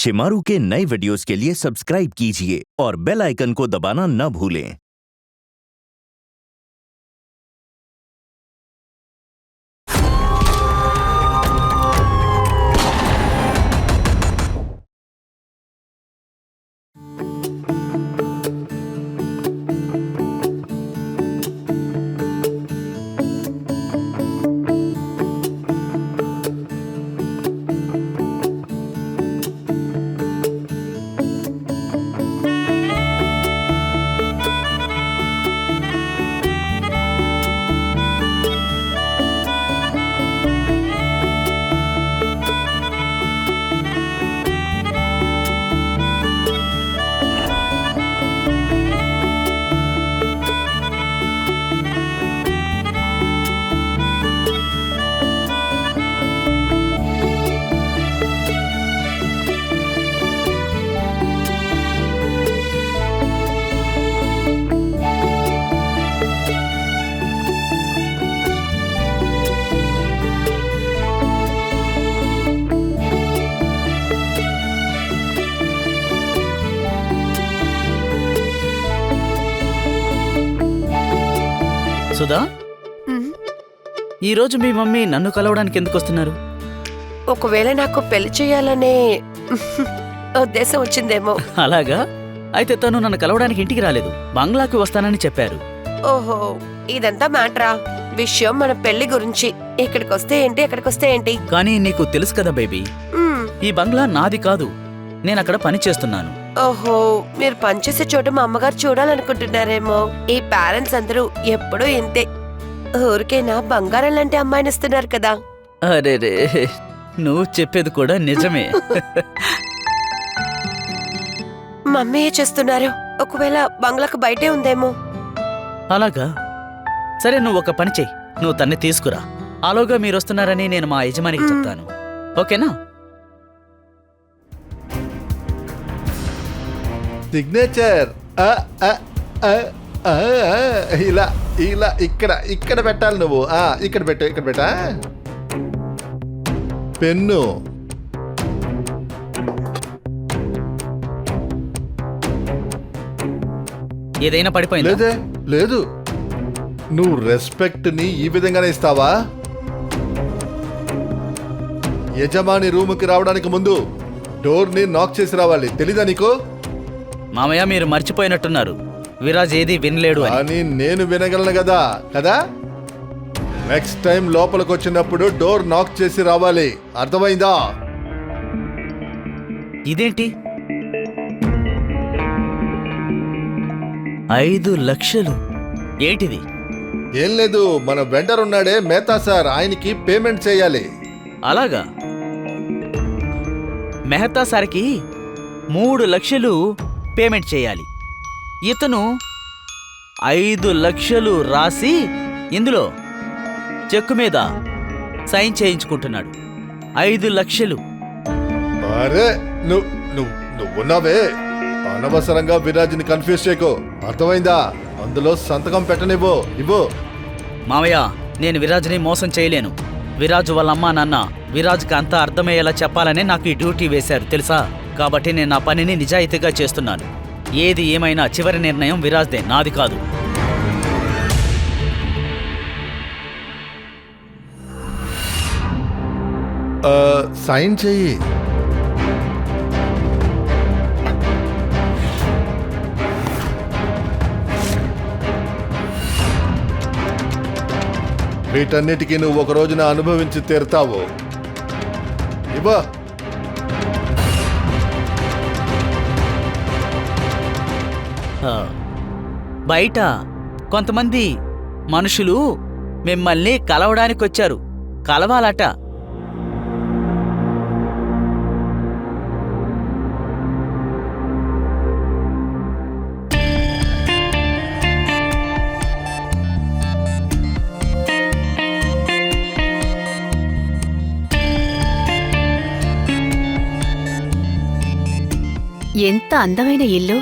शिमारू के नए वीडियोस के लिए सब्सक्राइब कीजिए और बेल आइकन को दबाना न भूलें। సుధా, ఈరోజు మీ మమ్మీ నన్ను కలవడానికి ఎందుకు వస్తున్నారు? ఒకవేళ నాకు పెళ్లి చేయాలనే ఉద్దేశం వచ్చిందేమో. అలాగా? అయితే తను నన్ను కలవడానికి ఇంటికి రాలేదు, బంగ్లాకి వస్తానని చెప్పారు. ఓహో, ఇదంతా మ్యాటరా? విషయం మన పెళ్లి గురించి. ఇక్కడికి వస్తే ఏంటి, ఎక్కడికి వస్తే ఏంటి? కానీ నీకు తెలుసు కదా బేబీ, ఈ బంగ్లా నాది కాదు, నేనక్కడ పని చేస్తున్నాను. ఓహో, మీరు పనిచేసే చోట మా అమ్మగారు చూడాలనుకుంటున్నారేమో. ఈ పేరెంట్స్ అందరూ ఎప్పుడూ ఇంతే. ఊరికైనా బంగారం లాంటి అమ్మాయిని ఇస్తున్నారు కదా. అరే రే, నువ్వు చెప్పేది కూడా నిజమే. మమ్మీ ఏ చేస్తున్నారు? ఒకవేళ బంగ్లాకు బయటే ఉందేమో. అలాగా? సరే, నువ్వు ఒక పని చెయ్యి, నువ్వు తన్ని తీసుకురా. ఆలోగా మీరు వస్తున్నారని నేను మా యజమానికి చెప్తాను, ఓకేనా? సిగ్నేచర్ ఇలా ఇలా ఇక్కడ ఇక్కడ పెట్టాలి నువ్వు. ఇక్కడ పెట్టు, ఇక్కడ పెట్టా. పెన్ను. ఏదైనా పడిపోయింది? లేదే, లేదు. నువ్వు రెస్పెక్ట్ ని ఈ విధంగానే ఇస్తావా? యజమాని రూముకి రావడానికి ముందు డోర్ ని నాక్ చేసి రావాలి, తెలీదా నీకు? మామయ్య, మీరు మర్చిపోయినట్టున్నారు, విరాజ్ ఏది వినలేడు అని. నేను వినగలను కదా కదా. నెక్స్ట్ టైం లోపలికి వచ్చినప్పుడు డోర్ నాక్ చేసి రావాలి, అర్థమైందా? ఇదేంటి 5 లక్షలు? ఏంటిది? ఏం లేదు, మన వెండర్ ఉన్నాడే మేతా సార్, ఆయనకి పేమెంట్ చేయాలి. అలాగా? మెహతా సార్కి 3 లక్షలు పేమెంట్ చేయాలి. ఇతను 5 లక్షలు రాసి ఇందులో చెక్కు మీద సైన్ చేయించుకుంటున్నాడు. 5 లక్షలు. అరే నువ్వున్నావే, అనవసరంగా విరాజ్ని కన్ఫ్యూజ్ చేయకు, అర్థమైందా? అందులో సంతకం పెట్టనివ్వు, ఇవ్వు. మామయ్య, నేను విరాజ్ని మోసం చేయలేను. విరాజ్ వాళ్ళ అమ్మా నాన్న విరాజ్కి అంతా అర్థమయ్యేలా చెప్పాలని నాకు ఈ డ్యూటీ వేశారు, తెలుసా? కాబట్టి నేను నా పనిని నిజాయితీగా చేస్తున్నాను. ఏది ఏమైనా చివరి నిర్ణయం విరాజ్దే, నాది కాదు. సైన్ చెయ్యి. వీటన్నిటికీ నువ్వు ఒక రోజున అనుభవించి తీరుతావు. ఇవ్వ. బయట కొంతమంది మనుషులు మిమ్మల్ని కలవడానికొచ్చారు, కలవాలట. ఎంత అందమైన ఇల్లు!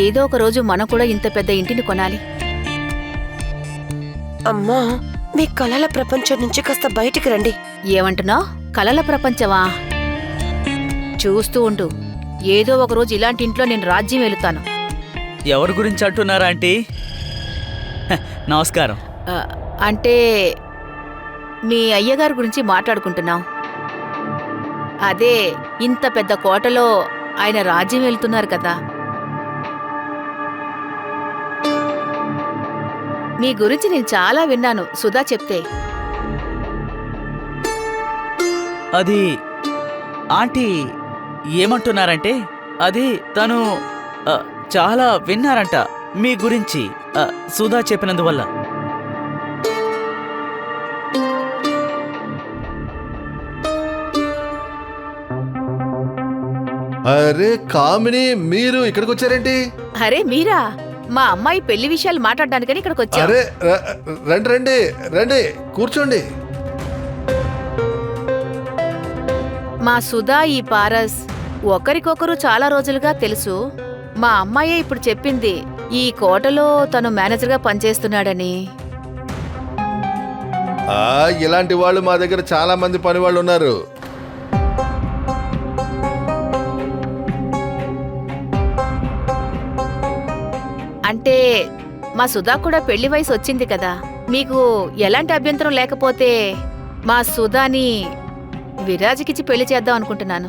ఏదో ఒక రోజు మనం కూడా ఇంత పెద్ద ఇంటిని కొనాలి. అమ్మా, మీ కలల ప్రపంచం నుంచి కాస్త బయటికి రండి. ఏమంటున్నావ్? కలల ప్రపంచమా? చూస్తూ ఉండు, ఏదో ఒక రోజు ఇలాంటి ఇంట్లో నేను రాజ్యం వెళుతాను. ఎవరి గురించి అంటున్నారా ఆంటీ? నమస్కారం. ఆ, అంటే మీ అయ్యగారి గురించి మాట్లాడుకుంటున్నాం. అదే ఇంత పెద్ద కోటలో ఆయన రాజ్యం వెళ్తున్నారు కదా. మీ గురించి నేను చాలా విన్నాను సుధా చెప్తే. అది ఆంటీ ఏమంటున్నారంటే, అది తను చాలా విన్నారంట మీ గురించి సుధా చెప్పినందువల్ల. అరే కామిని, మీరు ఇక్కడికి వచ్చారేంటి? అరే మీరా, మా అమ్మాయి పెళ్లి విషయాలు మాట్లాడడానికని ఇక్కడికి వచ్చా. అరే రండి రండి రండి, కూర్చోండి. మా సుధా ఈ పారస్ ఒకరికొకరు చాలా రోజులుగా తెలుసు. మా అమ్మాయే ఇప్పుడు చెప్పింది ఈ కోటలో తను మేనేజర్గా పనిచేస్తున్నాడని. ఇలాంటి వాళ్ళు మా దగ్గర చాలా మంది పని వాళ్ళు ఉన్నారు. అంటే మా సుధా కూడా పెళ్లి వయసు వచ్చింది కదా. మీకు ఎలాంటి అభ్యంతరం లేకపోతే మా సుధాని విరాజ్కిచ్చి పెళ్లి చేద్దాం అనుకుంటున్నాను.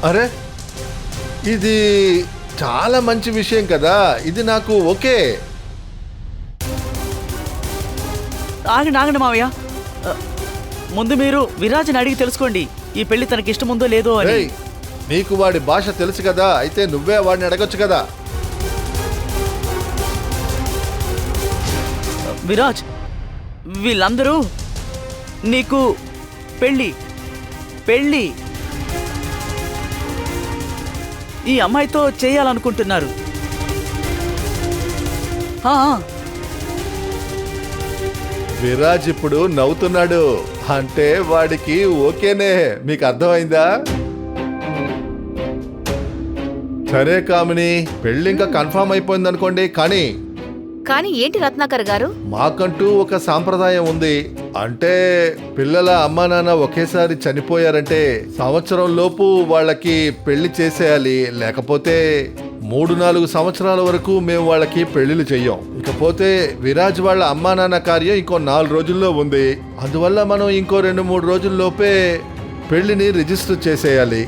అరే ఇది చాలా మంచి విషయం కదా, ఇది నాకు ఓకే. ఆగండి మావయ్య, ముందు మీరు విరాజ్ని అడిగి తెలుసుకోండి ఈ పెళ్లి తనకి ఇష్టముందో లేదో అని. ఏయ్, నీకు వాడి భాష తెలుసు కదా, అయితే నువ్వే వాడిని అడగొచ్చు కదా. విరాజ్, వీళ్ళందరూ నీకు పెళ్ళి పెళ్ళి ఈ అమ్మాయితో చేయాలనుకుంటున్నారు. విరాజ్ ఇప్పుడు నవ్వుతున్నాడు అంటే వాడికి ఓకేనే. మీకు అర్థమైందా? సరే కామిని, పెళ్ళి ఇంకా కన్ఫర్మ్ అయిపోయింది అనుకోండి. కానీ ఏంటి రత్నాకర్ గారు? మాకంటూ ఒక సాంప్రదాయం ఉంది. అంటే పిల్లల అమ్మా నాన్న ఒకేసారి చనిపోయారంటే సంవత్సరం లోపు వాళ్ళకి పెళ్లి చేసేయాలి. లేకపోతే 3-4 సంవత్సరాల వరకు మేము వాళ్ళకి పెళ్లిళ్ళు చెయ్యం. ఇకపోతే విరాజ్ వాళ్ళ అమ్మా నాన్న కార్యం ఇంకో 4 రోజుల్లో ఉంది. అందువల్ల మనం ఇంకో 2-3 రోజుల్లోపే పెళ్లిని రిజిస్టర్ చేసేయాలి.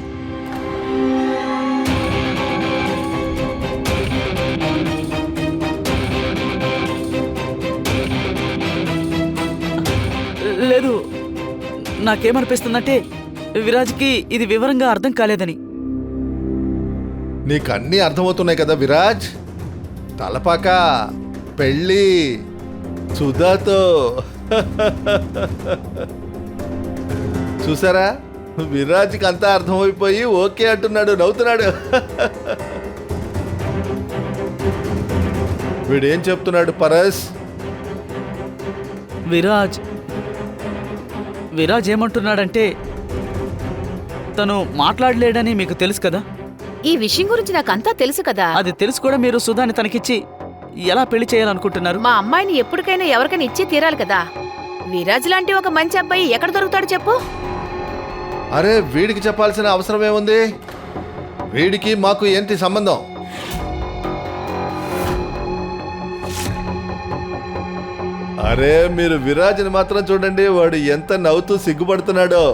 లేదు, నాకేమనిపిస్తుందంటే విరాజ్కి ఇది వివరంగా అర్థం కాలేదని. నీకు అన్నీ అర్థమవుతున్నాయి కదా విరాజ్. తలపాక పెళ్ళి సుధాతో. చూసారా, విరాజ్కి అంతా అర్థమైపోయి ఓకే అంటున్నాడు, నవ్వుతున్నాడు. వీడేం చెప్తున్నాడు పరస్? విరాజ్ ఏమంటున్నాడంటే తను మాట్లాడలేడని మీకు తెలుసు కదా. ఈ విషయం గురించి నాకంతా తెలుసు కదా. అది తెలుసు కూడా మీరు సుధాని తనకిచ్చి ఎలా పెళ్లి చేయాలనుకుంటున్నారు? మా అమ్మాయిని ఎప్పటికైనా ఎవరికైనా ఇచ్చి తీరాలి కదా. విరాజ్ లాంటి ఒక మంచి అబ్బాయి ఎక్కడ దొరుకుతాడు చెప్పు? అరే వీడికి చెప్పాల్సిన అవసరం ఏముంది? వీడికి మాకు ఏంటి సంబంధం? అరే మీరు విరాజ్ని మాత్రం చూడండి, వాడు ఎంత నవ్వుతూ సిగ్గుపడుతున్నాడో.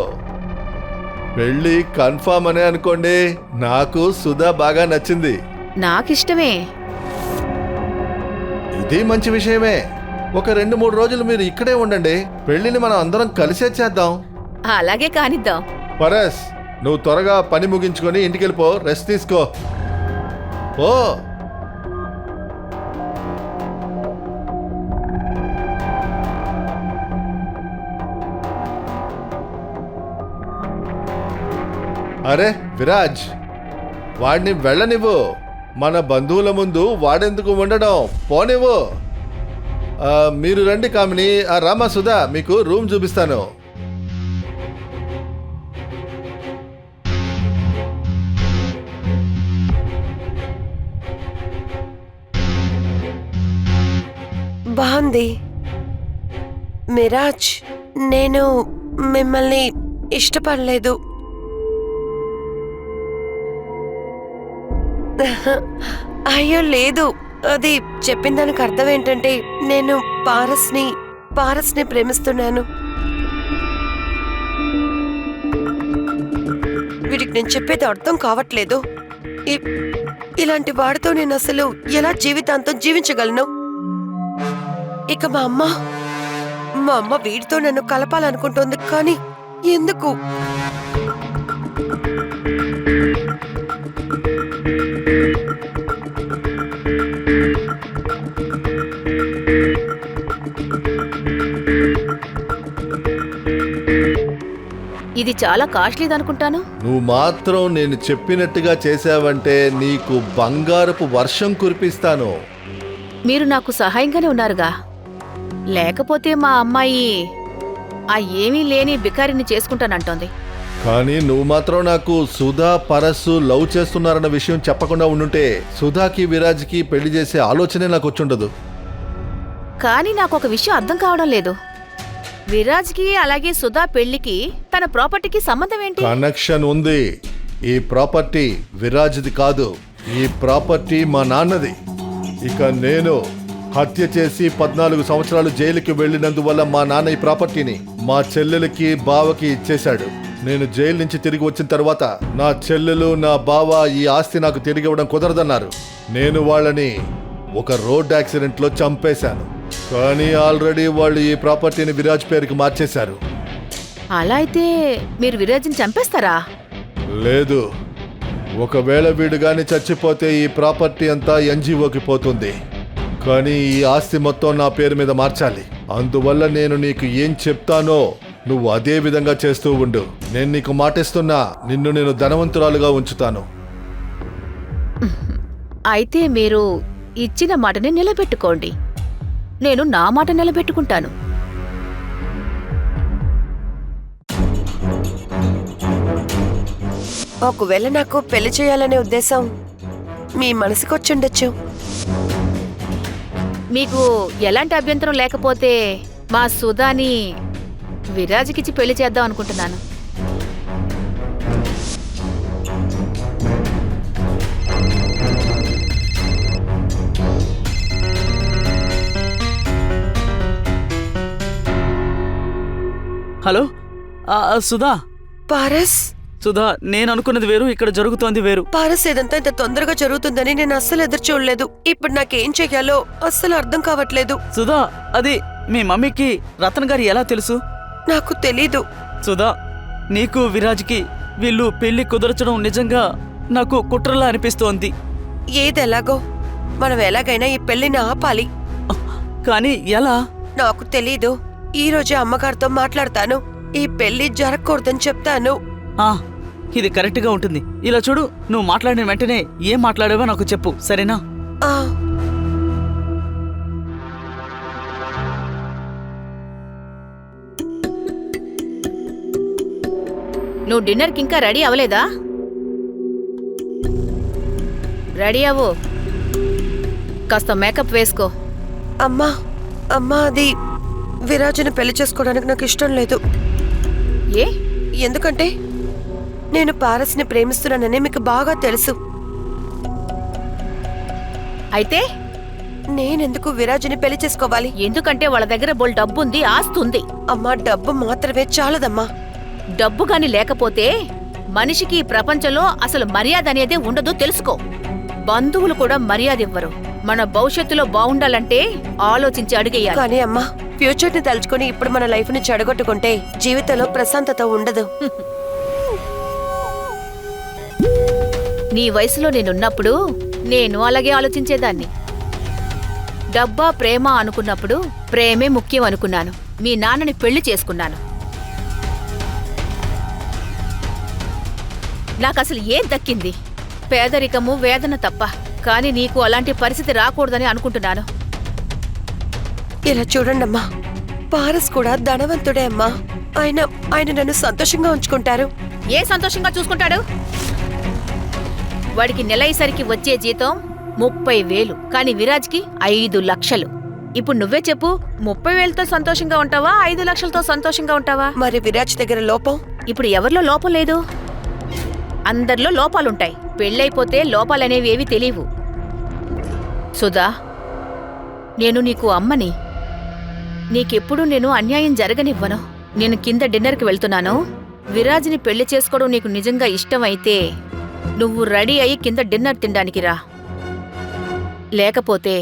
పెళ్ళి కన్ఫామ్ అనే అనుకోండి. నాకు సుధా బాగా నచ్చింది. నాకిష్టమే. ఇది మంచి విషయమే. ఒక 2-3 రోజులు మీరు ఇక్కడే ఉండండి. పెళ్లిని మనం అందరం కలిసే చేద్దాం. అలాగే కానిద్దాం. పరస్, నువ్వు త్వరగా పని ముగించుకొని ఇంటికి వెళ్ళిపో, రెస్ట్ తీసుకో. ఓ అరే విరాజ్, వాడిని వెళ్ళనివ్వు. మన బంధువుల ముందు వాడెందుకు ఉండడం, పోనివ్వు. మీరు రండి కామిని. రామా సుధా, మీకు రూమ్ చూపిస్తాను. బాగుంది. మిరాజ్, నేను మిమ్మల్ని ఇష్టపడలేదు. అయ్యో లేదు, అది చెప్పిన దానికి అర్థం ఏంటంటే నేను పారస్ని ప్రేమిస్తున్నాను. వీడికి నేను చెప్పేది అర్థం కావట్లేదు. ఇలాంటి వాడితో నేను అసలు ఎలా జీవితాంతం జీవించగలను? ఇక మా అమ్మ వీడితో నన్ను కలపాలనుకుంటోంది, కానీ ఎందుకు? ఇది చాలా కాస్ట్లీదనుకుంటాను. నువ్వు మాత్రం నేను చెప్పినట్టుగా చేసావంటే నీకు బంగారపు వర్షం కురిపిస్తాను. మీరు నాకు సహాయంగానే ఉన్నారుగా. లేకపోతే మా అమ్మాయి ఆ ఏమీ లేని బికారిని చేసుకుంటానంటోంది. కానీ నువ్వు మాత్రం నాకు సుధా పరస్సు లవ్ చేస్తున్నారన్న విషయం చెప్పకుండా ఉండుంటే సుధాకి విరాజ్కి పెళ్లి చేసే ఆలోచనే నాకు వచ్చుండదు. కానీ నాకు ఒక విషయం అర్థం కావడం లేదు. విరాజ్కి అలాగే సుధా పెళ్లికి తన ప్రాపర్టీకి సంబంధం ఏంటి? కనెక్షన్ ఉంది. ఈ ప్రాపర్టీ విరాజ్ది కాదు, ఈ ప్రాపర్టీ మా నాన్నది. ఇక నేను హత్య చేసి 14 సంవత్సరాలు జైలుకి వెళ్ళినందువల్ల మా నాన్న ఈ ప్రాపర్టీని మా చెల్లెలకి బావకి ఇచ్చేశాడు. నేను జైలు నుంచి తిరిగి వచ్చిన తర్వాత నా చెల్లెలు నా బావ ఈ ఆస్తి నాకు తిరిగి ఇవ్వడం కుదరదన్నారు. నేను వాళ్ళని ఒక రోడ్ యాక్సిడెంట్లో చంపేశాను. కానీ ఆల్రెడీ వాళ్ళు ఈ ప్రాపర్టీని విరాజ్ పేరుకి మార్చేశారు. అలా అయితే మీరు విరాజ్ని చంపేస్తారా? లేదు, ఒకవేళ వీడు గాని చచ్చిపోతే ఈ ప్రాపర్టీ అంతా ఎన్జిఓకి పోతుంది. కానీ ఈ ఆస్తి మొత్తం నా పేరు మీద మార్చాలి. అందువల్ల నేను నీకు ఏం చెప్తానో నువ్వు అదే విధంగా చేస్తూ ఉండు. నేను నీకు మాటిస్తున్నా, నిన్ను నేను ధనవంతురాలుగా ఉంచుతాను. అయితే మీరు ఇచ్చిన మాటని నిలబెట్టుకోండి. నేను నా మాట నిలబెట్టుకుంటాను. ఒకవేళ నాకు పెళ్లి చేయాలనే ఉద్దేశం మీ మనసుకొచ్చుండొచ్చు. మీకు ఎలాంటి అభ్యంతరం లేకపోతే మా సుధాని విరాజ్కిచ్చి పెళ్లి చేద్దాం అనుకుంటున్నాను. హలో సుధా. పారస్, సుధా, నేను అనుకున్నది వేరు, ఇక్కడ జరుగుతోంది వేరు. పారస్, ఇదంతా ఇంత తొందరగా జరుగుతుందని నేను అస్సలు ఎదురు చూడలేదు. ఇప్పుడు నాకేం చెయ్యాలో అస్సలు అర్థం కావట్లేదు. సుధా, అది మీ మమ్మీకి రతన్ గారు ఎలా తెలుసు? నాకు తెలీదు. సుధా, నీకు విరాజ్కి వీళ్ళు పెళ్లి కుదర్చడం నిజంగా నాకు కుట్రలా అనిపిస్తోంది. ఏదెలాగో మనం ఎలాగైనా ఈ పెళ్లిని ఆపాలి. కానీ ఎలా? నాకు తెలీదు. ఈ రోజే అమ్మగారితో మాట్లాడతాను. ఈ పెళ్లి జరగకూడదని చెప్తాను. ఇది కరెక్ట్ గా ఉంటుంది. ఇలా చూడు, నువ్వు మాట్లాడిన వెంటనే ఏం మాట్లాడావో నాకు చెప్పు, సరేనా? నువ్వు డిన్నర్కి ఇంకా రెడీ అవ్వలేదా? రెడీ అవ్వు, కాస్త మేకప్ వేసుకో. అమ్మా, అది విరాజుని పెళ్లి చేసుకోవడానికి నాకు ఇష్టం లేదు. ఏ? ఎందుకంటే నేను పారస్ని ప్రేమిస్తున్నానని మీకు బాగా తెలుసు. అయితే నేనెందుకు విరాజుని పెళ్లి చేసుకోవాలి? ఎందుకంటే వాళ్ళ దగ్గర బోల్ డబ్బుంది, ఆస్తుంది. అమ్మా, డబ్బు మాత్రమే చాలదమ్మా. డబ్బు గాని లేకపోతే మనిషికి ఈ ప్రపంచంలో అసలు మర్యాద అనేదే ఉండదు, తెలుసుకో. బంధువులు కూడా మర్యాద ఇవ్వరు. మన భవిష్యత్తులో బాగుండాలంటే ఆలోచించి అడిగేయాలి. కానీ అమ్మా, ఫ్యూచర్ ని తలుచుకుని ఇప్పుడు మన లైఫ్ ని చెడగొట్టుకుంటే జీవితంలో ప్రశాంతత ఉండదు. నీ వయసులో నేనున్నప్పుడు నేను అలాగే ఆలోచించేదాన్ని. డబ్బా ప్రేమ అనుకున్నప్పుడు ప్రేమే ముఖ్యం అనుకున్నాను. మీ నాన్నని పెళ్లి చేసుకున్నాను. నాకసలు ఏం దక్కింది? పేదరికము, వేదన తప్ప. కానీ నీకు అలాంటి పరిస్థితి రాకూడదని అనుకుంటున్నాను. ఇలా చూడండమ్మా, పారస్ కూడా ధనవంతుడే అమ్మా. ఆయన నన్ను సంతోషంగా ఉంచుకుంటారు. ఏ సంతోషంగా చూసుకుంటాడు? వాడికి నెలైసరికి వచ్చే జీతం 30,000, కానీ విరాజ్కి 5 లక్షలు. ఇప్పుడు నువ్వే చెప్పు, 30,000తో సంతోషంగా ఉంటావా 5 లక్షలతో సంతోషంగా ఉంటావా? మరి విరాజ్ దగ్గర లోపం? ఇప్పుడు ఎవరిలో లోపం లేదు? అందరిలో లోపాలుంటాయి. పెళ్ళైపోతే లోపాలనేవి ఏవి తెలియవు. సుధా, నేను నీకు అమ్మని. నీకెప్పుడు నేను అన్యాయం జరగనివ్వను. నేను కింద డిన్నర్కి వెళ్తున్నాను. విరాజ్ని పెళ్లి చేసుకోవడం నీకు నిజంగా ఇష్టమైతే నువ్వు రెడీ అయ్యి కింద డిన్నర్ తినడానికి రా. లేకపోతే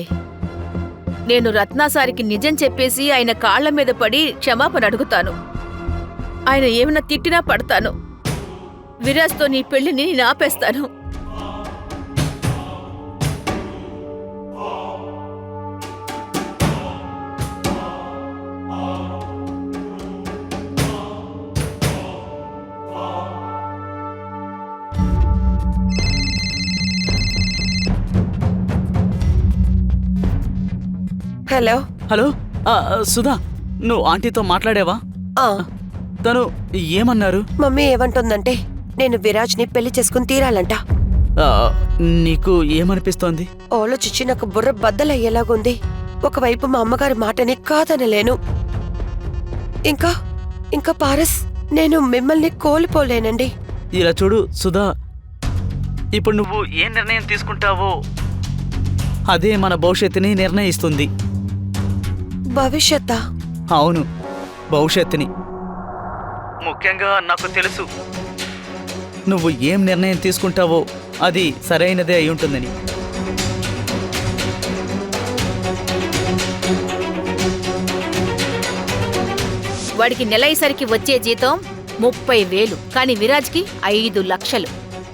నేను రత్నాసారికి నిజం చెప్పేసి ఆయన కాళ్ల మీద పడి క్షమాపణ అడుగుతాను. ఆయన ఏమైనా తిట్టినా పడతాను. విరాజ్తో నీ పెళ్లిని నేను ఆపేస్తాను. హలో. హలో, సుధా, నువ్వు ఆంటీతో మాట్లాడావా? ఆ, తను ఏమన్నారు? మమ్మీ ఏమంటుందంటే నేను విరాజ్ని పెళ్లి చేసుకుని తీరాలంట. ఆ, నీకు ఏమనిపిస్తోంది? ఆలోచించి నాకు బుర్ర బద్దలయ్యేలాగుంది. ఒకవైపు మా అమ్మగారి మాటని కాదనలేను. ఇంకా పారస్, నేను మిమ్మల్ని కోల్పోలేనండి. ఇలా చూడు సుధా, ఇప్పుడు నువ్వు ఏ నిర్ణయం తీసుకుంటావో అదే మన భవిష్యత్తుని నిర్ణయిస్తుంది. భవిష్యత్తా? అవును, భవిష్యత్తుని. ముఖ్యంగా నాకు తెలుసు నువ్వు ఏం నిర్ణయం తీసుకుంటావో అది సరైనదే అయి ఉంటుందని. వాడికి నెలైసరికి వచ్చే జీతం 30,000, కానీ విరాజ్కి 5 లక్షలు.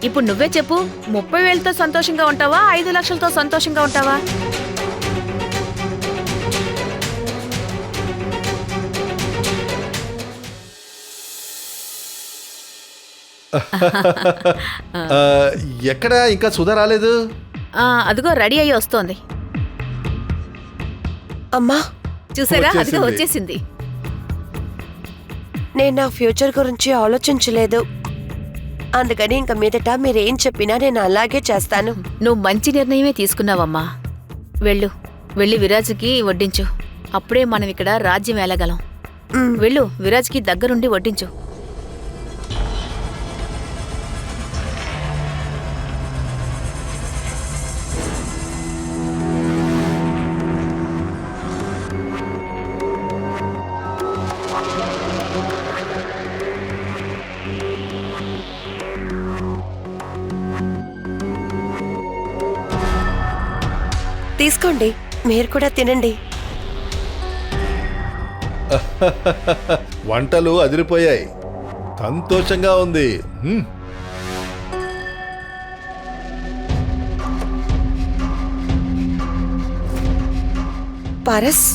ఇప్పుడు నువ్వే చెప్పు, 30,000తో సంతోషంగా ఉంటావా 5 లక్షలతో సంతోషంగా ఉంటావా? ఎక్కడా ఇంకా సుధా రాలేదు? అదిగో రెడీ అయ్యి వస్తోంది. అమ్మా, చూసారా, అదిగో వచ్చేసింది. వచ్చేసింది. నేను నా ఫ్యూచర్ గురించి ఆలోచించలేదు. అందుకని ఇంక మీదట మీరేం చెప్పినా నేను అలాగే చేస్తాను. నువ్వు మంచి నిర్ణయమే తీసుకున్నావమ్మా. వెళ్ళి విరాజ్కి వడ్డించు. అప్పుడే మనం ఇక్కడ రాజ్యం ఏలగలం. మ్, వెళ్ళు, విరాజ్కి దగ్గరుండి వడ్డించు. తీసుకోండి, మీరు కూడా తినండి. వంటలు అదిరిపోయాయి. సంతోషంగా ఉంది. పారస్,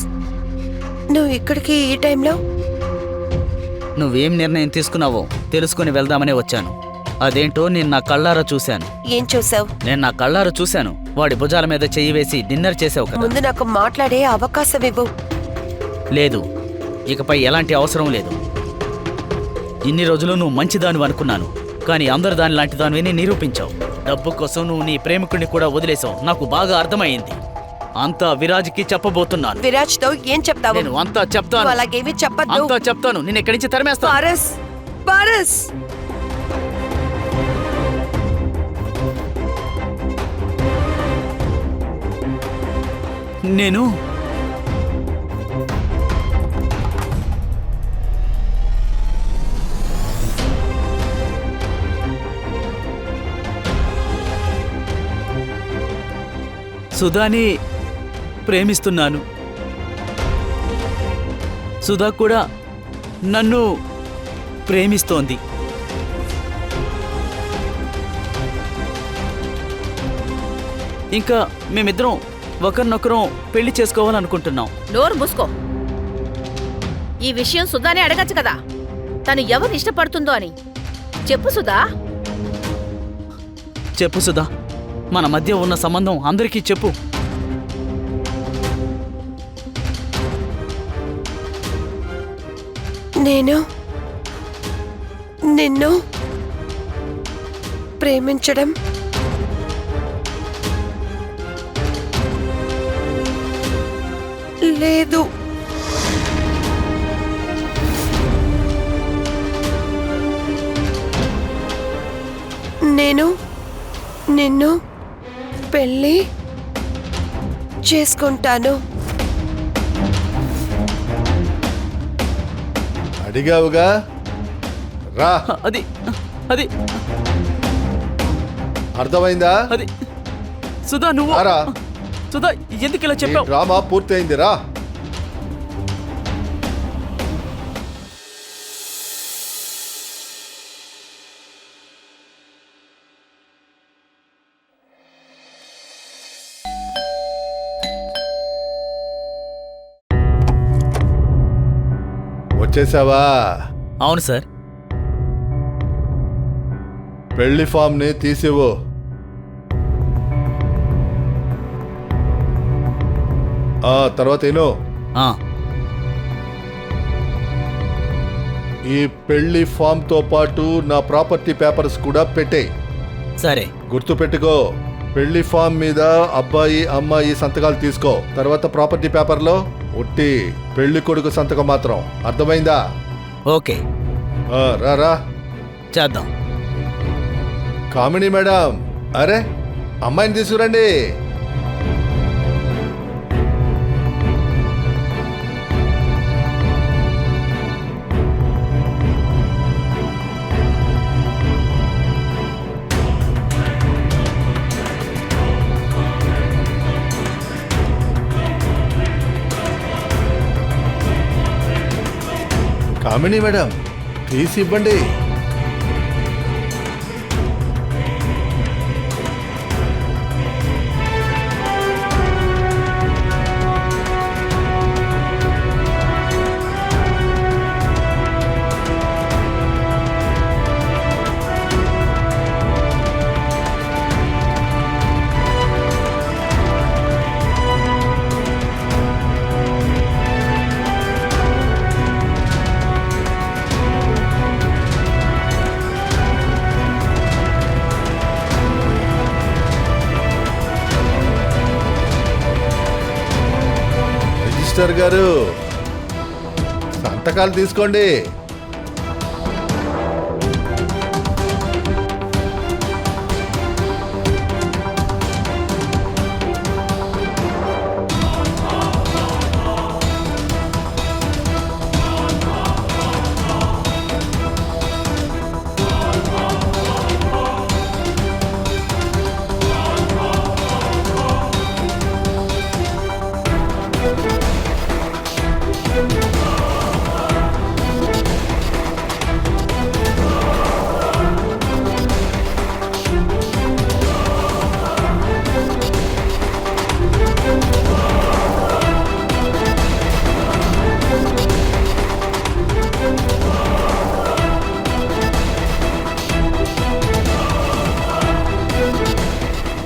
నువ్వు ఇక్కడికి ఈ టైంలో? నువ్వేం నిర్ణయం తీసుకున్నావో తెలుసుకుని వెళ్దామనే వచ్చాను. అదేంటో నేను నా కళ్ళారా చూశాను. ఏం చూసావు? నేను నా కళ్ళారా చూశాను. వాడి భుజాల మీద చెయ్యి వేసి డిన్నర్ చేసావు కదా. ముందు నాకు మాట్లాడే అవకాశం ఇవ్వు. లేదు, ఇకపై ఎలాంటి అవసరం లేదు. ఇన్ని రోజులు నువ్వు మంచిదానివి అనుకున్నాను, కానీ అందరు దాని లాంటి దానివి నిరూపించావు. డబ్బు కోసం నువ్వు నీ ప్రేమికుడిని కూడా వదిలేసావు. నాకు బాగా అర్థమైంది. అంతా విరాజ్కి చెప్పబోతున్నాను. విరాజ్ తో ఏం చెప్తావు? నేను అంతా చెప్తాను. నువ్వు అలాగేమీ చెప్పద్దు. అంతా చెప్తాను. నేను ఇక్కడి నుంచి తరిమేస్తాను. పారస్, పారస్! నేను సుధాని ప్రేమిస్తున్నాను. సుధా కూడా నన్ను ప్రేమిస్తోంది. ఇంకా మేమిద్దరం ఒకరినొకరం పెళ్లి చేసుకోవాలనుకుంటున్నాం. నోరు మూసుకో. ఈ విషయం సుధానే అడగచ్చు కదా, తను ఎవరిని ఇష్టపడుతుందో అని. చెప్పు సుధా. చెప్పు సుధా, మన మధ్య ఉన్న సంబంధం అందరికీ చెప్పు. నేను నిన్ను ప్రేమించడం లేదు. నేను నిన్ను పెళ్లి చేసుకుంటాను. అడిగావుగా, రా. అది అది అర్థమైందా? అది సుధా, నువ్వు రారా. సుధా, ఎందుకు ఇలా ఈ చెప్పావు? డ్రామా పూర్తయింది, రా. వచ్చేసావా? అవును సార్. పెళ్లి ఫామ్ ని తీసివ్వు. ఆ తర్వాత ఏనో ఆ, ఈ పెళ్లి ఫామ్ తో పాటు నా ప్రాపర్టీ పేపర్స్ కూడా పెట్టేయ్. సరే. గుర్తు పెట్టుకో, పెళ్లి ఫామ్ మీద అబ్బాయి అమ్మాయి సంతకాలు తీసుకో. తర్వాత ప్రాపర్టీ పేపర్లో ఉట్టి పెళ్లి కొడుకు సంతకం మాత్రం. అర్థమైందా? ఓకే, రా. చేద్దాం. కామిని మేడం, అరే అమ్మాయిని తీసుకురండి. కామిని మేడం, తీసి ఇవ్వండి. రిజిస్టర్ గారు, సంతకాలు తీసుకోండి.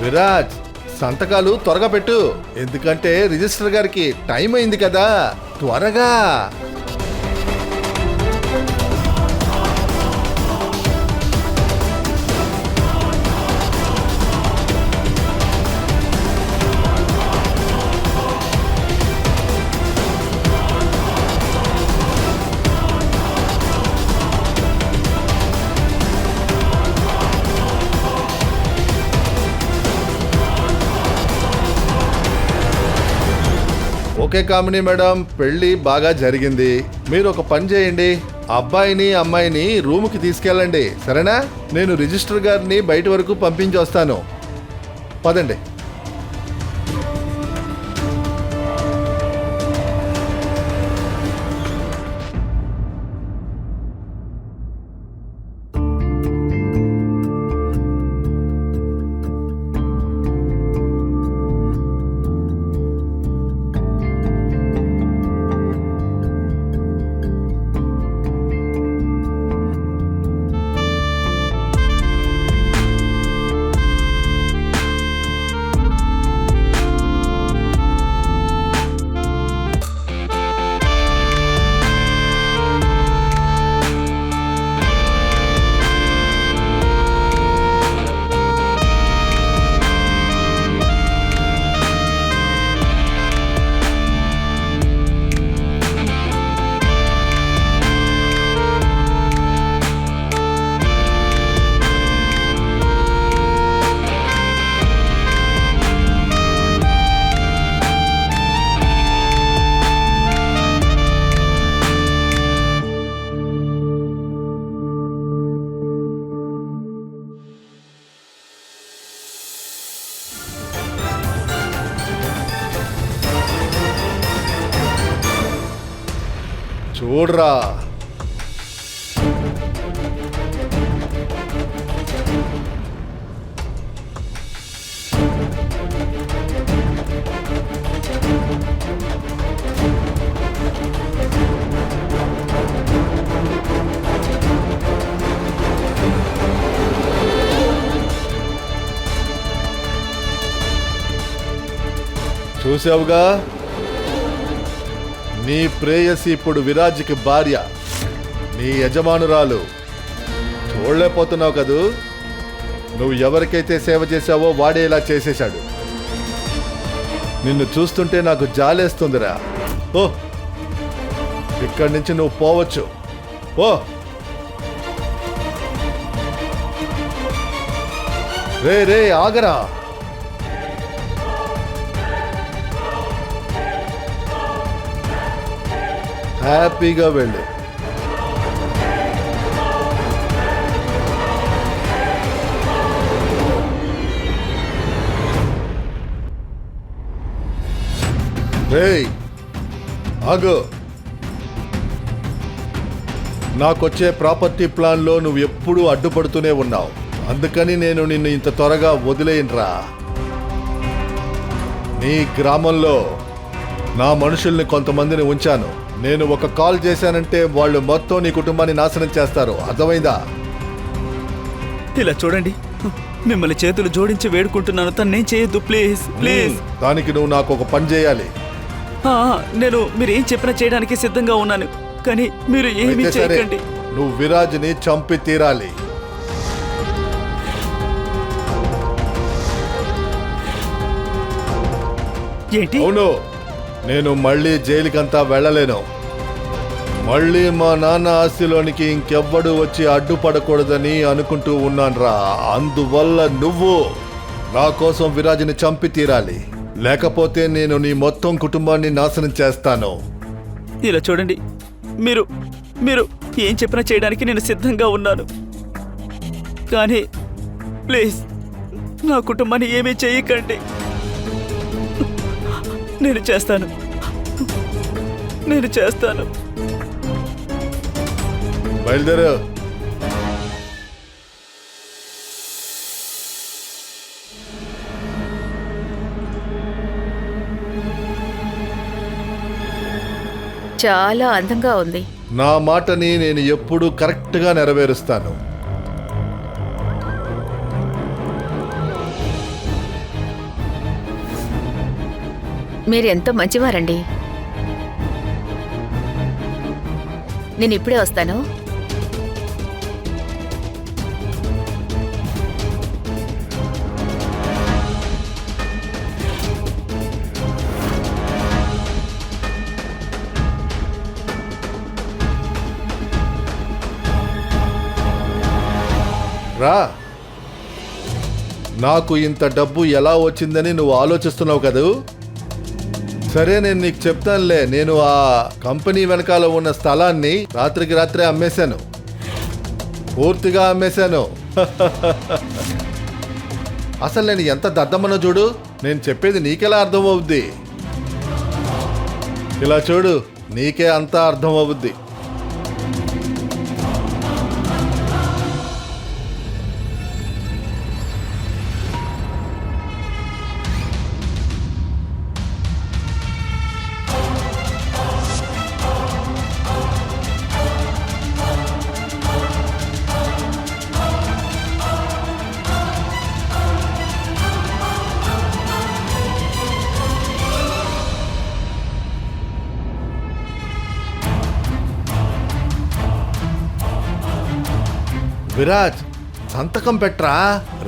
విరాజ్, సంతకాలు త్వరగా పెట్టు, ఎందుకంటే రిజిస్టర్ గారికి టైం అయింది కదా. త్వరగా. ఓకే కామిని మేడం, పెళ్లి బాగా జరిగింది. మీరు ఒక పని చేయండి, అబ్బాయిని అమ్మాయిని రూముకి తీసుకెళ్ళండి, సరేనా? నేను రిజిస్టర్ గారిని బయట వరకు పంపించి వస్తాను. పదండి. చూడరా. చూసావుగా, నీ ప్రేయసి ఇప్పుడు విరాజ్కి భార్య, నీ యజమానురాలు. చూడలేకపోతున్నావు కదూ, నువ్వు ఎవరికైతే సేవ చేశావో వాడే ఇలా చేసేశాడు. నిన్ను చూస్తుంటే నాకు జాలేస్తుందిరా. ఓ, ఇక్కడి నుంచి నువ్వు పోవచ్చు. ఓ రే ఆగరా. హ్యాపీగా వెళ్ళు. రేయ్ ఆగు. నాకొచ్చే ప్రాపర్టీ ప్లాన్లో నువ్వు ఎప్పుడూ అడ్డుపడుతూనే ఉన్నావు. అందుకని నేను నిన్ను ఇంత త్వరగా వదిలేయనురా. నీ గ్రామంలో నా మనుషుల్ని కొంతమందిని ఉంచాను. నేను ఒక కాల్ చేశానంటే వాళ్ళు మొత్తం నీ కుటుంబాన్ని నాశనం చేస్తారు. అర్థమైందా? ఇలా చూడండి, మిమ్మల్ని చేతులు జోడించి వేడుకుంటున్నాను, తన్నేం చేయొద్దు ప్లీజ్ ప్లీజ్. దానికి నువ్వు నాకు ఒక పని చేయాలి. నేను మీరు ఏం చెప్పినా చేయడానికి సిద్ధంగా ఉన్నాను, కానీ మీరు ఏమీ అయితే సరే, చేయకండి. నువ్వు విరాజ్ని చంపి తీరాలి. ఏంటి? అవును, నేను మళ్ళీ జైలుకంతా వెళ్ళలేను. మళ్ళీ మా నాన్న ఆస్తిలోనికి ఇంకెవ్వడు వచ్చి అడ్డుపడకూడదని అనుకుంటూ ఉన్నాన్రా. అందువల్ల నువ్వు నా కోసం విరాజ్ని చంపి తీరాలి, లేకపోతే నేను నీ మొత్తం కుటుంబాన్ని నాశనం చేస్తాను. ఇలా చూడండి, మీరు మీరు ఏం చెప్పినా చేయడానికి నేను సిద్ధంగా ఉన్నాను, కానీ ప్లీజ్ నా కుటుంబాన్ని ఏమీ చేయకండి. నేను చేస్తాను. బయలుదేరు. చాలా అందంగా ఉంది. నా మాటని నేను ఎప్పుడూ కరెక్ట్గా నెరవేరుస్తాను. మీరెంతో మంచివారండి. నేను ఇప్పుడే వస్తాను. రా. నాకు ఇంత డబ్బు ఎలా వచ్చిందని నువ్వు ఆలోచిస్తున్నావు కదూ? సరే, నేను నీకు చెప్తానులే. నేను ఆ కంపెనీ వెనకాల ఉన్న స్థలాన్ని రాత్రికి రాత్రే అమ్మేశాను, పూర్తిగా అమ్మేశాను. అసలు నేను ఎంత దద్దమ్మనో చూడు. నేను చెప్పేది నీకెలా అర్థం అవుద్ది? ఇలా చూడు, నీకే అంతా అర్థం అవుద్ది. విరాజ్, సంతకం పెట్రా.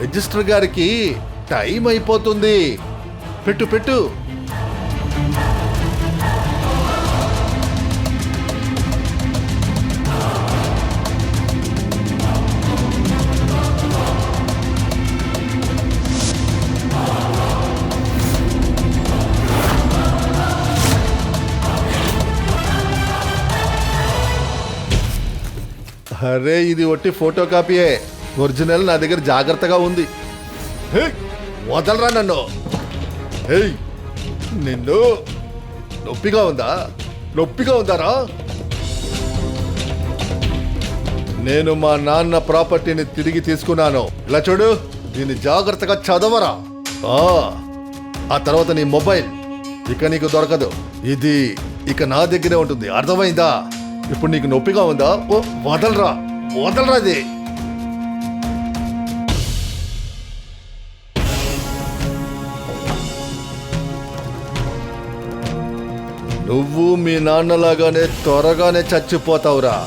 రిజిస్టర్ గారికి టైం అయిపోతుంది. పెట్టు పెట్టు. అరే, ఇది ఒట్టి ఫోటో కాపీయే. ఒరిజినల్ నా దగ్గర జాగ్రత్తగా ఉంది. వదలరా నన్ను. నిన్ను నొప్పిగా ఉందారా? నేను మా నాన్న ప్రాపర్టీని తిరిగి తీసుకున్నాను. ఇలా చూడు, దీన్ని జాగ్రత్తగా చదవరా. ఆ తర్వాత నీ మొబైల్ ఇక నీకు దొరకదు. ఇది ఇక నా దగ్గరే ఉంటుంది, అర్థమైందా? ఇప్పుడు నీకు నొప్పిగా ఉందా? ఓ వదలరా, వదలరా. ఇది నువ్వు మీ నాన్నలాగానే త్వరగానే చచ్చిపోతావురా.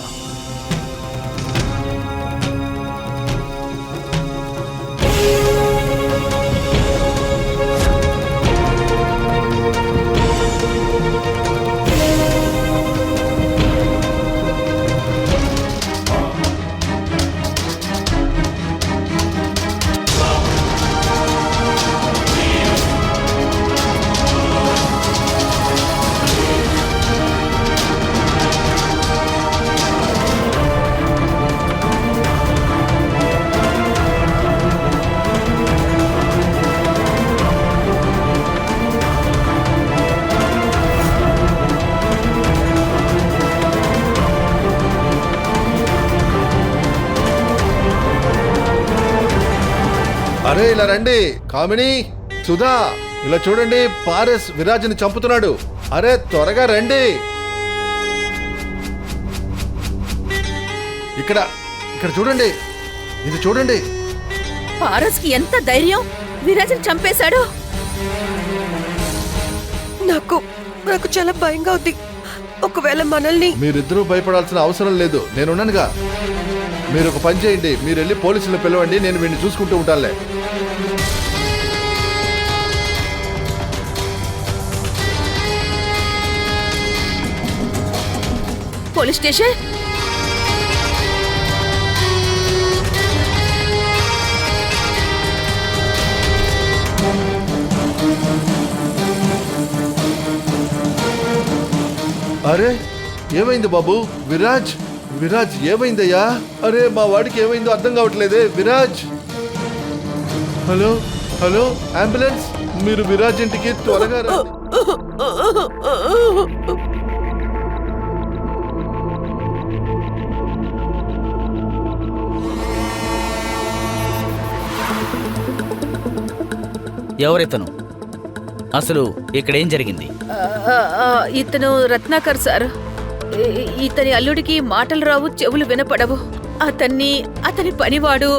అరే ఇలా రండి, కామిని, సుధా, ఇలా చూడండి, పారస్ విరాజ్ని చంపుతున్నాడు. అరే త్వరగా రండి. ఇక్కడ ఇక్కడ చూడండి, ఇది చూడండి. పారస్కి ఎంత ధైర్యం! విరాజ్ని చంపేశాడు. నాకు చాలా భయంగా ఉంది. ఒకవేళ మనల్ని... మీరిద్దరూ భయపడాల్సిన అవసరం లేదు, నేనున్నానుగా. మీరు ఒక పని చేయండి, మీరు వెళ్ళి పోలీసులు పిలవండి, నేను వీడిని చూసుకుంటూ ఉంటానులే. Police station. అరే ఏమైంది బాబు? విరాజ్, విరాజ్ ఏమైందయ్యా? అరే మా వాడికి ఏమైందో అర్థం కావట్లేదే. విరాజ్, హలో హలో, అంబులెన్స్, మీరు విరాజ్ ఇంటికి త్వరగా రండి. ఎవరితను? అసలు ఇక్కడేం జరిగింది? ఇతను రత్నాకర్ సార్. ఇతని అల్లుడికి మాటలు రావు, చెవులు వినపడవు. అతని పనివాడు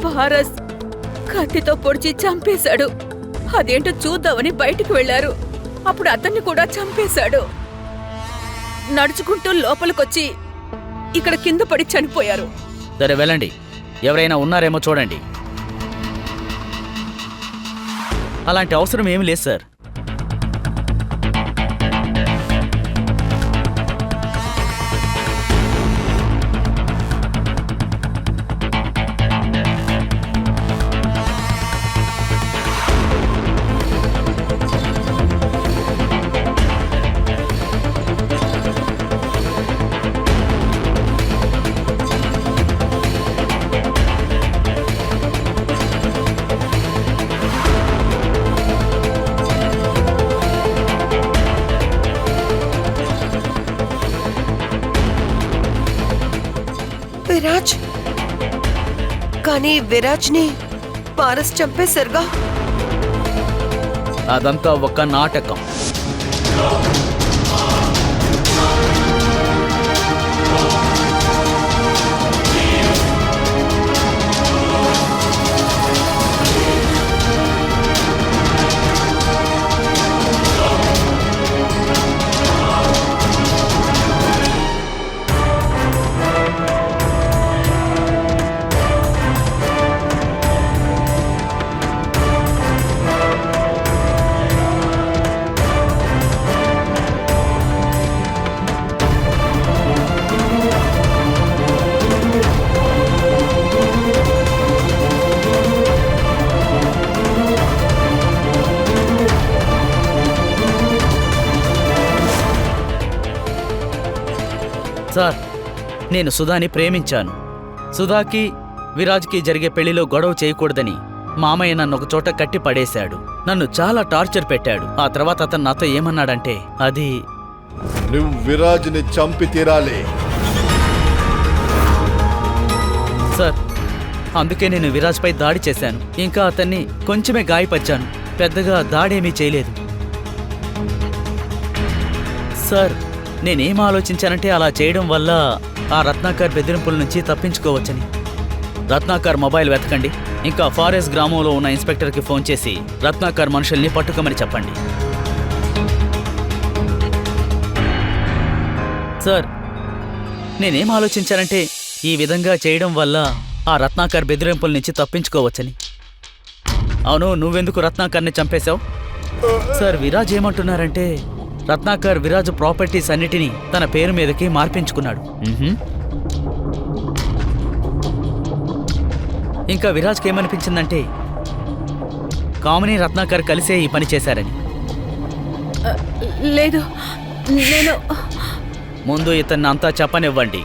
పారస్ కత్తితో పొడిచి చంపేశాడు. అదేంటో చూద్దామని బయటికి వెళ్లారు. అప్పుడు అతన్ని కూడా చంపేశాడు. నడుచుకుంటూ లోపలికొచ్చి ఇక్కడ కింద పడి చనిపోయారు. సరే వెళ్ళండి, ఎవరైనా ఉన్నారేమో చూడండి. అలాంటి అవసరం ఏమీ లేదు సార్. విరాజ్, కానీ విరాజ్ని పారస్ చంపేశారుగా. అదంతా ఒక నాటకం. సార్, నేను సుధాని ప్రేమించాను. సుధాకి విరాజ్కి జరిగే పెళ్లిలో గొడవ చేయకూడదని మామయ్య నన్ను ఒక చోట కట్టి పడేశాడు. నన్ను చాలా టార్చర్ పెట్టాడు. ఆ తర్వాత అతను నాతో ఏమన్నాడంటే, అది నువ్వు విరాజ్ని చంపి తీరాలి. సార్ అందుకే నేను విరాజ్పై దాడి చేశాను. ఇంకా అతన్ని కొంచెమే గాయపరిచాను. పెద్దగా దాడేమీ చేయలేదు. సార్ నేనేం ఆలోచించానంటే అలా చేయడం వల్ల ఆ రత్నాకర్ బెదిరింపుల నుంచి తప్పించుకోవచ్చని. రత్నాకర్ మొబైల్ వెతకండి. ఇంకా ఫారెస్ట్ గ్రామంలో ఉన్న ఇన్స్పెక్టర్కి ఫోన్ చేసి రత్నాకర్ మనుషుల్ని పట్టుకోమని చెప్పండి. సార్ నేనేం ఆలోచించానంటే ఈ విధంగా చేయడం వల్ల ఆ రత్నాకర్ బెదిరింపుల నుంచి తప్పించుకోవచ్చని. అవును, నువ్వెందుకు రత్నాకర్ని చంపేశావు? సార్ విరాజ్ ఏమంటున్నారంటే రత్నాకర్ విరాజ్ ప్రాపర్టీస్ అన్నిటినీ తన పేరు మీదకి మార్పించుకున్నాడు. ఇంకా విరాజ్కి ఏమనిపించిందంటే కామిని రత్నాకర్ కలిసే ఈ పని చేశారని. లేదు, నేను ముందు ఇతన్ని అంతా చెప్పనివ్వండి.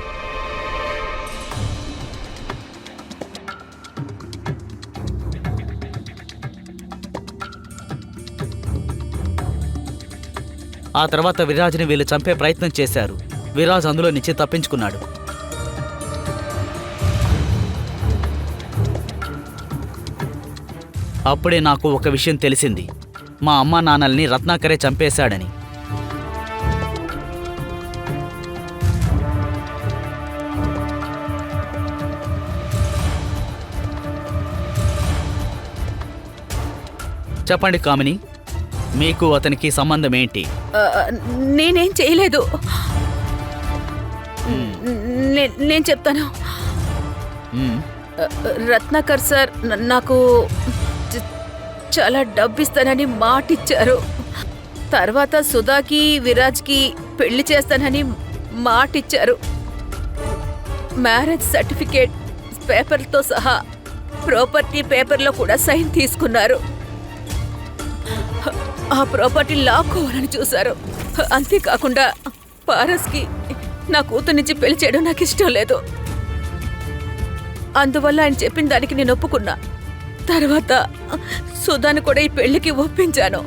ఆ తర్వాత విరాజ్ని వీళ్ళు చంపే ప్రయత్నం చేశారు. విరాజ్ అందులో నుంచి తప్పించుకున్నాడు. అప్పుడే నాకు ఒక విషయం తెలిసింది. మా అమ్మా నాన్నల్ని రత్నాకరే చంపేశాడని. చెప్పండి కామిని, మీకు అతనికి సంబంధం ఏంటి? నేనేం చేయలేదు. నేను చెప్తాను. రత్నాకర్ సార్ నాకు చాలా డబ్బిస్తానని మాటిచ్చారు. తర్వాత సుధాకి విరాజ్కి పెళ్లి చేస్తానని మాటిచ్చారు. మ్యారేజ్ సర్టిఫికేట్ పేపర్తో సహా ప్రాపర్టీ పేపర్లో కూడా సైన్ తీసుకున్నారు. ఆ ప్రాపర్టీ లాక్కోవాలని చూశారు. అంతేకాకుండా పారస్కి నా కూతురు నుంచి పెళ్లి చేయడం నాకు ఇష్టం లేదు. అందువల్ల ఆయన చెప్పిన దానికి నేను ఒప్పుకున్నా. తర్వాత సుధాను కూడా ఈ పెళ్లికి ఒప్పించాను.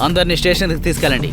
అందరినీ స్టేషన్కి తీసుకెళ్ళండి.